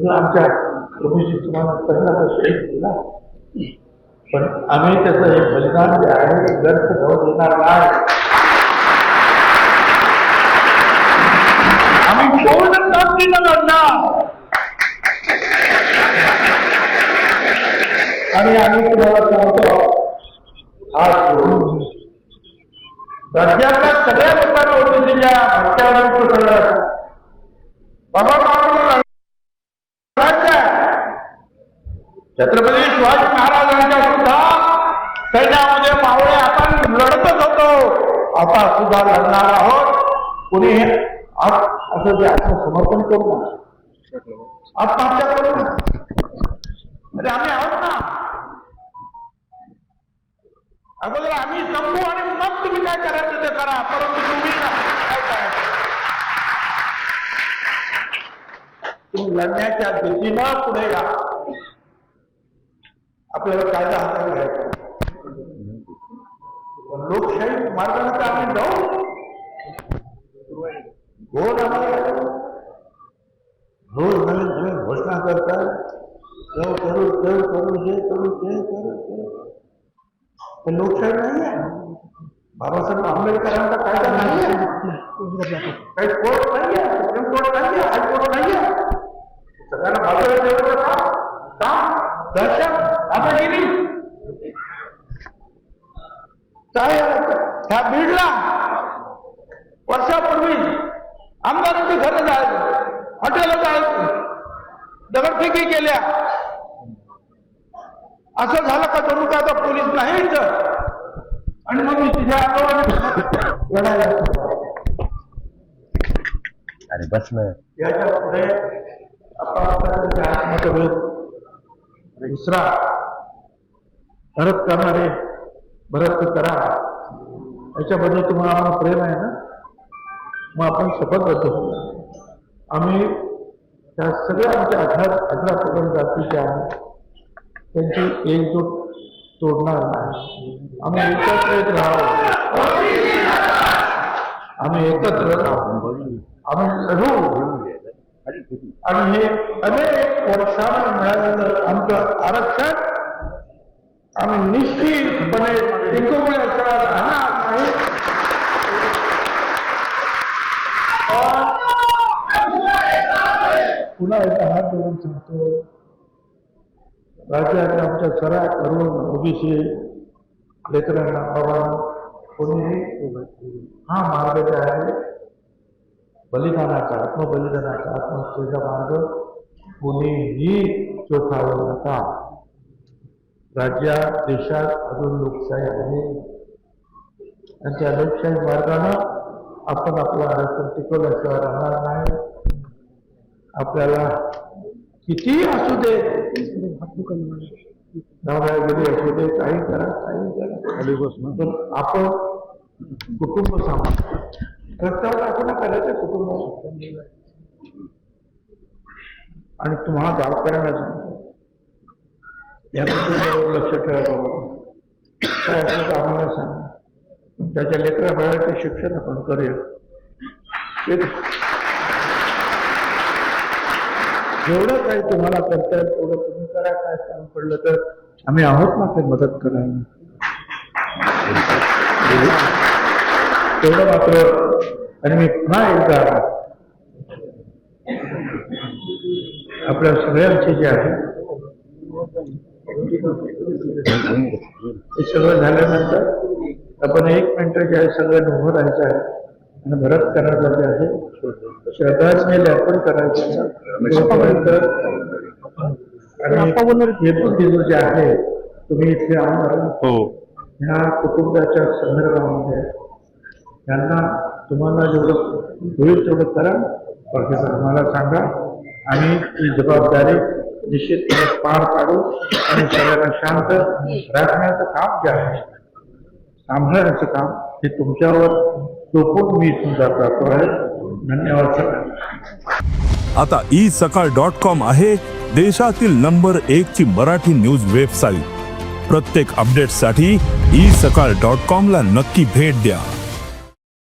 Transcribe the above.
आमच्या तुम्ही तुम्हाला पहिला शहीद केला, पण आम्ही त्याचं हे बलिदान जे आहे व्यर्थ जाऊ देणार नाही. आम्ही पूर्ण ताकदीनं लढणार आणि आम्ही तुम्हाला सांगतो आज राज्यातल्या सगळ्या लोकांना ओबीसीच्या भट्ट्यावर सगळं बाबा छत्रपती शिवाजी महाराजांच्या सुद्धा सैन्यामध्ये मावळे आपण लढतच होतो, आता सुद्धा लढणार आहोत. कोणी असं जे आत्मसमर्पण करू नका, आत्महत्या करू नका. अरे आम्ही आहोत ना, अगोदर आम्ही संपू आणि मग तुम्ही काय करायचं ते करा, परंतु तुम्ही काय करायचं तुम्ही लढण्याच्या भीतीनं पुढे या. आपल्याला कायदा हातात घ्यायचा, लोकशाही मार्गाने तर आम्ही जाऊ. घोर आम्हाला रोज नवीन नवीन घोषणा करतात, देव करू देव करू हे करू ते करू ते लोकशाही नाही आहे. बाबासाहेब आंबेडकरांचा कायदा नाही आहे, काही कोर्ट नाही आहे, सुप्रीम कोर्ट नाही आहे, हायकोर्ट नाही आहे. सगळ्यांना बाजूला ठेवायचं का दहशत दादागिरी काय. ह्या बीडला वर्षापूर्वी आमदारांची घरं जायचं, हॉटेल जायचं, दगडफेकी केल्या. असं झालं का जणू का आता पोलीस नाही इथं, आणि मग मी तिच्या लढायला अरे बस ना. याच्या पुढे मतभेद दुसरा भरत करणारे भरत करा, याच्याबद्दल तुम्हाला आम्हाला प्रेम आहे ना, मग आपण शपथबद्ध होऊ. आम्ही त्या सगळ्या आमच्या 18 पकडून जातीच्या त्यांची एकजूट तोडणार नाही. आम्ही एकत्रित राहू, आम्ही एकत्र राहू, आम्ही लढू. आणि हे अनेक वर्षांना मिळालेलं आमचं आरक्षण आम्ही निश्चितपणे टिकवण्याचा राहणार नाही. पुन्हा एकदा हात जोडून सांगतो, राज्याच्या आमच्या सगळ्या तरुण ओबीसी लेकरांना बाबांना कोणीही हा मार्ग जे आहे बलिदानाचा, आत्मबलिदानाचा, आत्महत्येचा मार्ग कोणीही चोखावू नका. राज्यात देशात अजून लोकशाही आहे आणि त्या लोकशाही मार्गानं आपण आपलं आरक्षण टिकवल्याशिवाय राहणार नाही. आपल्याला किती असू दे, दादागिरी असू दे, काही करा, पण आपण कुटुंब सांभाळ रस्त्यावर आपण करायचं कुटुंब. आणि तुम्हाला गावकऱ्यांना सांगतो, या कुटुंबावर लक्ष ठेवा. काय असं तर आम्हाला सांगा, त्याच्या लेकरा बाळाचे शिक्षण आपण करूया. जेवढं काही तुम्हाला करता येईल तेवढं तुम्ही करा. काय काम पडलं तर आम्ही आहोत ना ते मदत करायला. तेवढं मात्र. आणि मी पुन्हा एकदा आपल्या सगळ्यांचे जे आहे हे सगळं झाल्यानंतर आपण 1 मिनिट जे आहे सगळं उभं राहायचं आहे आणि भरत करायला जे आहे श्रद्धांजली अर्पण करायचं आहे. आणि जे आहे तुम्ही इथे आमदार ह्या कुटुंबाच्या संदर्भामध्ये त्यांना तुम्हाला जेवढं होईल तेवढं करा, बाकीचं तुम्हाला सांगा. आणि ही जबाबदारी निश्चितपणे पार पाडू आणि सगळ्यांना शांत राखण्याचं काम जे आहे, सांभाळण्याचं काम, हे तुमच्यावर सोपून मी तुमचा प्राप्त आहे. धन्यवाद सर. आता isakal.com आहे देशातील नंबर 1 ची मराठी न्यूज वेबसाईट. प्रत्येक अपडेटसाठी isakal.com ला नक्की भेट द्या.